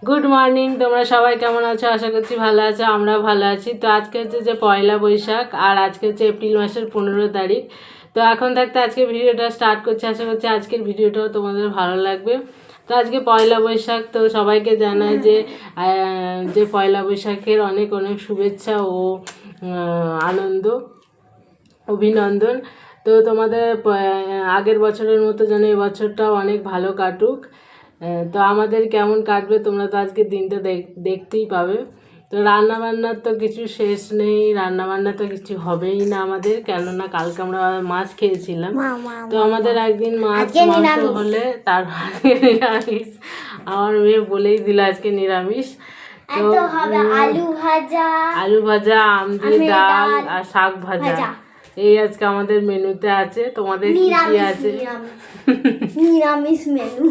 Good morning, তোমরা সবাই কেমন আছো? আশা করছি ভালো আছো, আমরা ভালো আছি। তো আজকে হচ্ছে যে পয়লা বৈশাখ, আর আজকে হচ্ছে এপ্রিল মাসের 15 তারিখ। তো এখন থাকতে আজকে ভিডিওটা স্টার্ট করছি। আশা করছি আজকের ভিডিওটাও তোমাদের ভালো লাগবে। তো আজকে পয়লা বৈশাখ, তো সবাইকে জানাই যে পয়লা বৈশাখের অনেক অনেক শুভেচ্ছা ও আনন্দ, অভিনন্দন। তো তোমাদের আগের বছরের মতো যেন এবছরটাও অনেক ভালো কাটুক। তো আমাদের কেমন কাটবে তোমরা তো আজকের দিনটা দেখতেই পাবে। তো রান্নাবান্নার তো কিছু শেষ নেই, রান্নাবান্না তো কিছু হবেই না আমাদের, কেননা কালকে আমরা মাছ খেয়েছিলাম। তো আমাদের একদিন মাছ মাংস হলে তার নিরামিষ। আমার মেয়ে বলেই দিল আজকে নিরামিষ। তো আলু ভাজা, আম দিয়ে ডাল আর শাক ভাজা, এই আজকে আমাদের মেনুতে আছে। তোমাদের কি কি আছে? নিরামিষ মেনু।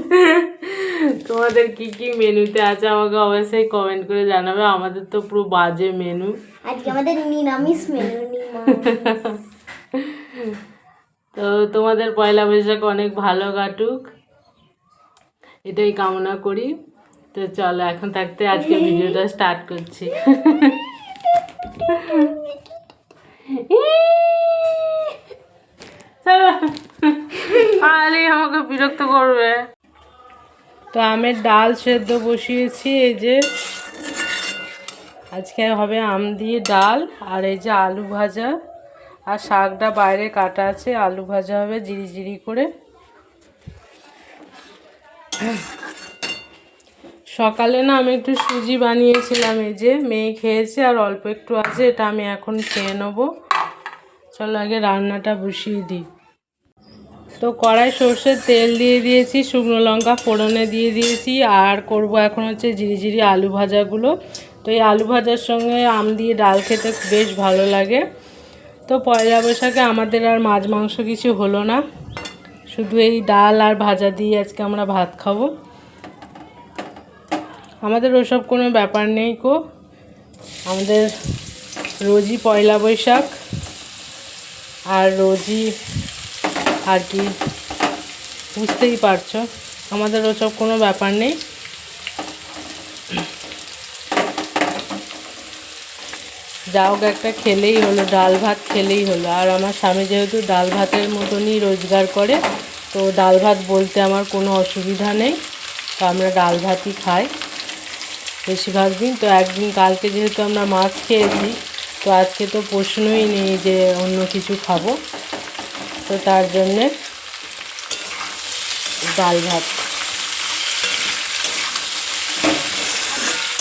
তোমাদের কি কি মেনুতে আছে আমাকে অবশ্যই কমেন্ট করে জানাবে। আমাদের তো পুরো বাজে মেনু আজকে, আমাদের নিরামিষ মেনু। তো তোমাদের পয়লা বৈশাখ অনেক ভালো কাটুক, এটাই কামনা করি। তো চলো এখন থাকতে আজকে ভিডিওটা স্টার্ট করছি। আমাকে বিরক্ত করবে। তো আমের ডাল সেদ্ধ বসিয়েছি, এই যে আজকে হবে আম দিয়ে ডাল, আর এই যে আলু ভাজা, আর শাকটা বাইরে কাটা আছে, আলু ভাজা হবে জিরি জিরি করে। সকালে না আমি একটু সুজি বানিয়েছিলাম, এই যে মেয়ে খেয়েছে আর অল্প একটু আছে, এটা আমি এখন খেয়ে নেবো। চলো আগে রান্নাটা বসিয়ে দিই। তো কড়াই সর্ষের তেল দিয়ে দিয়েছি, শুকনো লঙ্কা ফোড়নে দিয়ে দিয়েছি, আর করব এখন হচ্ছে জিরি জিরি আলু ভাজাগুলো। তো এই আলু ভাজার সঙ্গে আম দিয়ে ডাল খেতে বেশ ভালো লাগে। তো পয়লা বৈশাখে আমাদের আর মাছ মাংস কিছু হলো না, শুধু এই ডাল আর ভাজা দিয়ে আজকে আমরা ভাত খাবো। আমাদের ওসব কোনো ব্যাপার নেই গো, আমাদের রোজই পয়লা বৈশাখ, আর রোজই আর কি, বুঝতেই পারছো, আমাদের ওসব কোনো ব্যাপার নেই। যা হোক একটা খেলেই হলো, ডাল ভাত খেলেই হলো। আর আমার স্বামী যেহেতু ডাল ভাতের মতনই রোজগার করে, তো ডাল ভাত বলতে আমার কোনো অসুবিধা নেই। তো আমরা ডাল ভাতই খাই বেশিরভাগ দিন। তো একদিন কালকে যেহেতু আমরা মাছ খেয়েছি, তো আজকে তো প্রশ্নই নেই যে অন্য কিছু খাবো, তো তার জন্যে ডাল ভাত।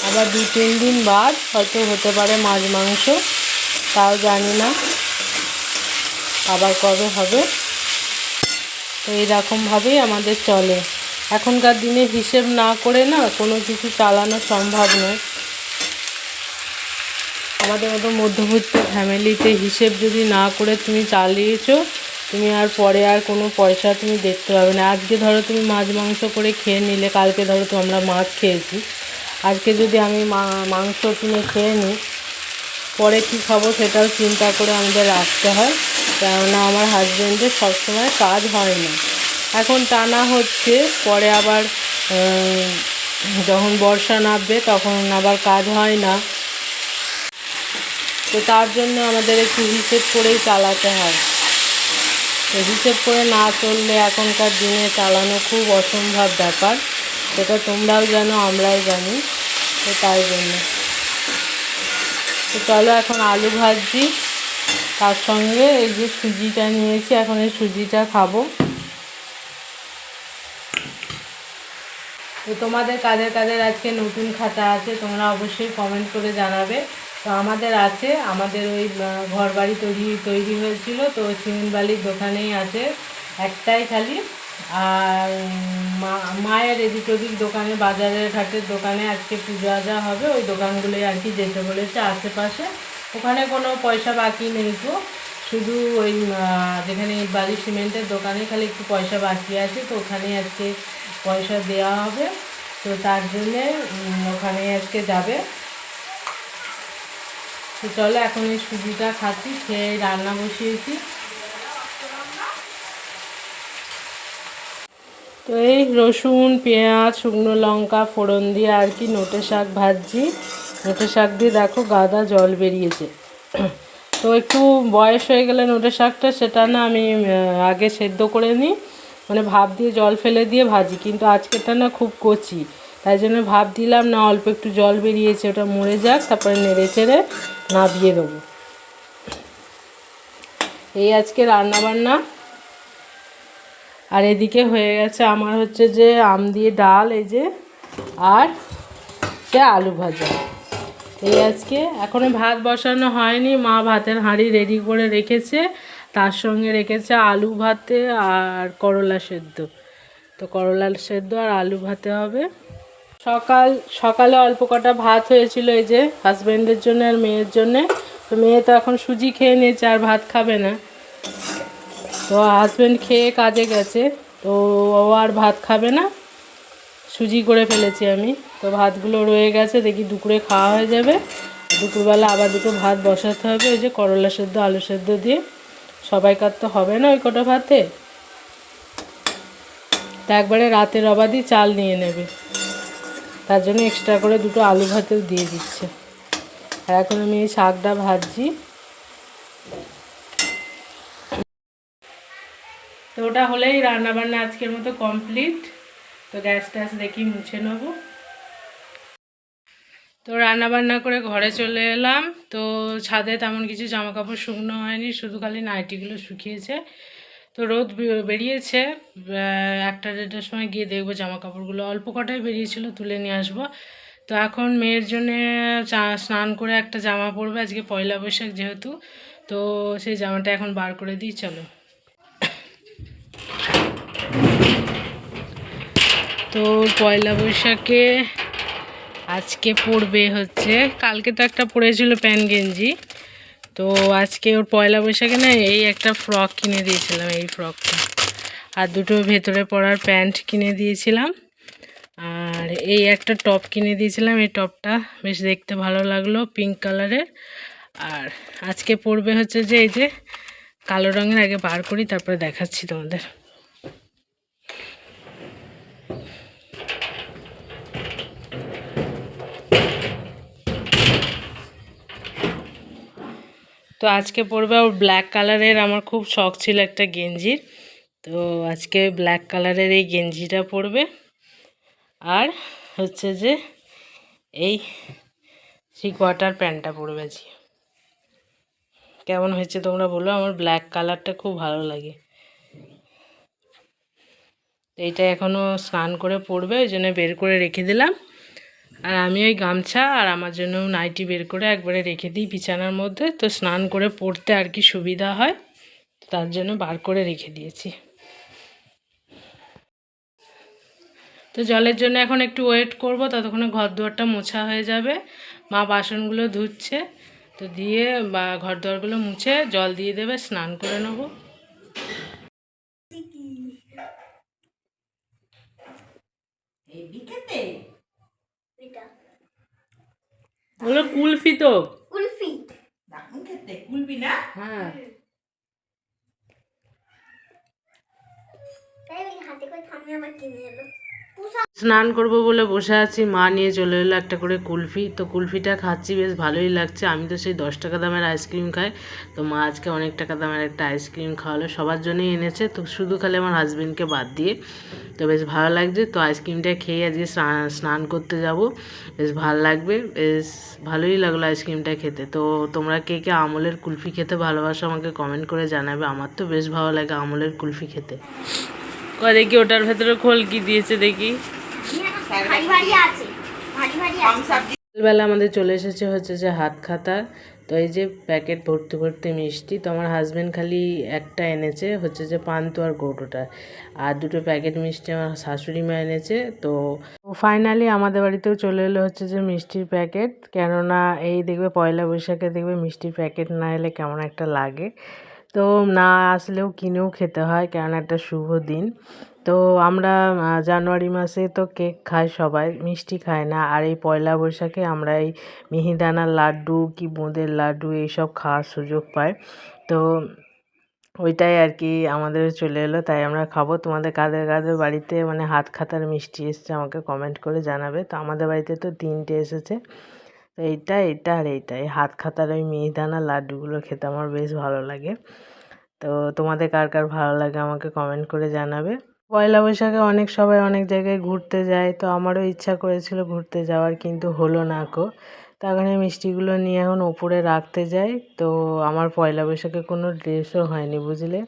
আবার 2-3 দিন বাদ হয়তো হতে পারে মাছ মাংস, তাও জানি না আবার কবে হবে। তো এইরকমভাবেই আমাদের চলে। এখনকার দিনে হিসেব না করে না কোনো কিছু চালানো সম্ভব নয়। আমাদের মতো মধ্যবিত্ত ফ্যামিলিতে হিসেব যদি না করে তুমি চালিয়েছো, তুমি আর পরে আর কোনো পয়সা তুমি দেখতে পাবে না। আজকে ধরো তুমি মাছ মাংস করে খেয়ে নিলে, কালকে ধরো তো আমরা মাছ খেয়েছি, আজকে যদি আমি মাংস কিনে খেয়ে নিই, পরে কী খাবো সেটাও চিন্তা করে আমাদের রাখতে হয়। কেননা আমার হাজব্যান্ডের সবসময় কাজ হয় না, এখন টানা হচ্ছে, পরে আবার যখন বর্ষা নামবে তখন আবার কাজ হয় না। তো তার জন্য আমাদের একটু হিসেব করেই চালাতে হয়। তো হিসেব করে না চললে এখনকার দিনে চালানো খুব অসম্ভব ব্যাপার, সেটা তোমরাও জানো আমরাও জানি। তো তাই জন্য তো চলো এখন আলু ভাজি, তার সঙ্গে এই যে সুজিটা নিয়েছি, এখন এই সুজিটা খাবো। তো তোমাদের কাদের কাদের আজকে নতুন খাতা আছে তোমরা অবশ্যই কমেন্ট করে জানাবে। তো আমাদের আছে, আমাদের ওই ঘর বাড়ি তৈরি হয়েছিল, তো সিমেন্ট বালির দোকানেই আছে একটাই খালি। আর মায়ের এদিক ওদিক দোকানে, বাজারের ঘাটের দোকানে আজকে পূজা যা হবে ওই দোকানগুলোই আর কি যেতে বলেছে আশেপাশে। ওখানে কোনো পয়সা বাকি নেই তো, শুধু ওই যেখানে বালি সিমেন্টের দোকানে খালি একটু পয়সা বাকি আছে, তো ওখানে আজকে পয়সা দেওয়া হবে। তো তার জন্যে ওখানে আজকে যাবে। তো চলো এখন এই সুজিটা খাচ্ছি, খেয়ে রান্না বসিয়েছি। তো তো এই রসুন পেঁয়াজ শুকনো লঙ্কা ফোড়ন দিয়ে আর কি নোটে শাক ভাজছি। নোটে শাক দিয়ে দেখো গাদা জল বেরিয়েছে। তো একটু বয়স হয়ে গেলে নোটে শাকটা সেটা না আমি আগে সেদ্ধ করে নিই, মানে ভাপ দিয়ে জল ফেলে দিয়ে ভাজি, কিন্তু আজকেরটা না খুব কচি, তাই জন্য ভাপ দিলাম না, অল্প একটু জল বেরিয়েছে, ওটা মরে যাক, তারপরে নেড়ে চেড়ে নাবিয়ে দেবো। এই আজকে রান্নাবান্না। আর এদিকে হয়ে গেছে আমার হচ্ছে যে আম দিয়ে ডাল, এই যে, আর সে আলু ভাজা। এই আজকে এখনো ভাত বসানো হয়নি, মা ভাতের হাঁড়ি রেডি করে রেখেছে, তার সঙ্গে রেখেছে আলু ভাতে আর করলা সেদ্ধ। তো করলা সেদ্ধ আর আলু ভাতে হবে। সকালে অল্প কটা ভাত হয়েছিল, এই যে হাজব্যান্ডের জন্য আর মেয়ের জন্যে। তো মেয়ে তো এখন সুজি খেয়ে নিয়েছে, আর ভাত খাবে না। তো হাজব্যান্ড খেয়ে কাজে গেছে, তো ও আর ভাত খাবে না, সুজি করে ফেলেছি আমি। তো ভাতগুলো রয়ে গেছে, দেখি দুপুরে খাওয়া হয়ে যাবে। দুপুরবেলা আবার দুটো ভাত বসাতে হবে, ওই যে করলা সেদ্ধ আলু সেদ্ধ দিয়ে। সবাইকার তো হবে না ওই কটা ভাতে, তা একবারে রাতের অবাধই চাল নিয়ে নেবে, তার জন্য এক্সট্রা করে দুটো আলু ভাতেও দিয়ে দিচ্ছে। আর এখন আমি এই শাকটা ভাজছি। তো ওটা হলেই রান্নাবান্না আজকের মতো কমপ্লিট। তো গ্যাস ট্যাস দেখি মুছে নেবো। তো রান্নাবান্না করে ঘরে চলে এলাম। তো ছাদে তেমন কিছু জামা কাপড় শুকনো হয়নি, শুধু খালি নাইটিগুলো শুকিয়েছে। তো রোদ বেরিয়েছে, 1টা-1:30টার সময় গিয়ে দেখবো জামা কাপড়গুলো, অল্প কটাই বেরিয়েছিল, তুলে নিয়ে আসবো। তো এখন মেয়ের জন্যে স্নান করে একটা জামা পরবে, আজকে পয়লা বৈশাখ যেহেতু, তো সেই জামাটা এখন বার করে দিই, চলো। তো পয়লা বৈশাখে আজকে পরবে হচ্ছে, কালকে তো একটা পরেছিল প্যান্ট গেঞ্জি, তো আজকে ওর পয়লা বৈশাখে না এই একটা ফ্রক কিনে দিয়েছিলাম, এই ফ্রকটা, আর দুটো ভেতরে পরার প্যান্ট কিনে দিয়েছিলাম, আর এই একটা টপ কিনে দিয়েছিলাম। এই টপটা বেশ দেখতে ভালো লাগলো, পিঙ্ক কালারের। আর আজকে পরবে হচ্ছে যে এই যে কালো রঙের, আগে বার করি তারপরে দেখাচ্ছি তোমাদের। তো আজকে পরবে ওর ব্ল্যাক কালারের, আমার খুব শখ ছিল একটা গেঞ্জির, তো আজকে ব্ল্যাক কালারের এই গেঞ্জিটা পরবে। আর হচ্ছে যে এই 3/4 প্যান্টটা পরবে আজকে। কেমন হয়েছে তোমরা বলো, আমার ব্ল্যাক কালারটা খুব ভালো লাগে। এইটা এখনও স্নান করে পরবে, ওই জন্য বের করে রেখে দিলাম। আর আমি ওই গামছা আর আমার জন্য নাইটি বের করে একবারে রেখে দিই বিছানার মধ্যে, তো স্নান করে পরতে আর কি সুবিধা হয়, তার জন্য বার করে রেখে দিয়েছি। তো জলের জন্য এখন একটু ওয়েট করব, ততক্ষণে ঘর দুয়ারটা মোছা হয়ে যাবে। মা বাসনগুলো ধুচ্ছে, তো দিয়ে বা ঘর দুয়ারগুলো মুছে জল দিয়ে দেবে, স্নান করে নেবো। ওগুলো কুলফি, তো কুলফি। কুলফি না? হ্যাঁ। তাই বলি হাতে করে থামিয়ে আবার কিনে এলো। স্নান করব বলে বসে আছি, মা নিয়ে চলে এলো একটা করে কুলফি। তো কুলফিটা খাচ্ছি, বেশ ভালোই লাগছে। আমি তো সেই 10 টাকা দামের আইসক্রিম খাই, তো মা আজকে অনেক টাকা দামের একটা আইসক্রিম খাওয়ালো, সবার জন্যই এনেছে, তো শুধু খালি আমার হাজবেন্ডকে বাদ দিয়ে। তো বেশ ভালো লাগছে। তো আইসক্রিমটা খেয়ে আজকে স্নান করতে যাব, বেশ ভালো লাগবে, বেশ ভালোই লাগলো আইসক্রিমটা খেতে। তো তোমরা কে কে আমলের কুলফি খেতে ভালোবাসো আমাকে কমেন্ট করে জানাবে। আমার তো বেশ ভালো লাগে আমলের কুলফি খেতে। দেখি ওটার ভেতরে খোল কি দিয়েছে দেখি। ভারী ভারী আছে, ভারী ভারী আছে। সকালবেলা আমাদের চলে এসেছে হচ্ছে যে হাত খাতার, তো এই যে প্যাকেট ভর্তি ভর্তি মিষ্টি। তো আমার হাজব্যান্ড খালি একটা এনেছে হচ্ছে যে পান্তুয়ার কৌটোটা, আর দুটো প্যাকেট মিষ্টি আমার শাশুড়ি মা এনেছে। তো ফাইনালি আমাদের বাড়িতেও চলে এলো হচ্ছে যে মিষ্টির প্যাকেট, কেননা এই দেখবে পয়লা বৈশাখে দেখবে মিষ্টির প্যাকেট না এলে কেমন একটা লাগে, তো না আসলেও কিনেও খেতে হয়, কেননা একটা শুভ দিন। তো আমরা জানুয়ারি মাসে তো কেক খাই সবাই, মিষ্টি খাই না, আর এই পয়লা বৈশাখে আমরা এই মিহিদানার লাড্ডু কি বোঁদের লাড্ডু এইসব খাওয়ার সুযোগ পাই। তো ওইটাই আর কি আমাদের চলে এলো, তাই আমরা খাবো। তোমাদের কাদের কাদের বাড়িতে মানে হাত খাতার মিষ্টি এসছে আমাকে কমেন্ট করে জানাবে। তো আমাদের বাড়িতে তো 3টে এসেছে, তো এইটা এটা আর এইটা। এই হাত খাতার ওই মিহিদানা লাড্ডুগুলো খেতে আমার বেশ ভালো লাগে। তো তোমাদের কার কার ভালো লাগে আমাকে কমেন্ট করে জানাবে। পয়লা বৈশাখে অনেক সবাই অনেক জায়গায় ঘুরতে যায়, তো আমারও ইচ্ছা করেছিল ঘুরতে যাওয়ার, কিন্তু হলো না কো। তো এখন এই মিষ্টিগুলো নিয়ে এখন ওপরে রাখতে যাই। তো আমার পয়লা বৈশাখে কোনো ড্রেসও হয়নি বুঝলে,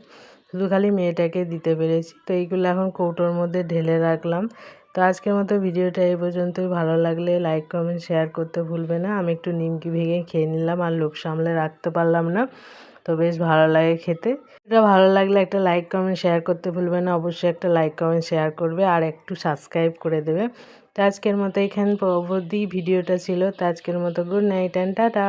শুধু খালি মেয়েটাকে দিতে পেরেছি। তো এইগুলো এখন কৌটোর মধ্যে ঢেলে রাখলাম। তো আজকের মতো ভিডিওটা এই পর্যন্তই। ভালো লাগলে লাইক কমেন্ট শেয়ার করতে ভুলবে না। আমি একটু নিমকি ভেঙে খেয়ে নিলাম, আর লোভ সামলে রাখতে পারলাম না, তো বেশ ভালো লাগে খেতে। এটা ভালো লাগলে একটা লাইক কমেন্ট শেয়ার করতে ভুলবে না, অবশ্যই একটা লাইক কমেন্ট শেয়ার করবে আর একটু সাবস্ক্রাইব করে দেবে। তো আজকের মতো এখানে অবধি ভিডিওটা ছিল। তো আজকের মতো গুড নাইট অ্যান্ড টাটা।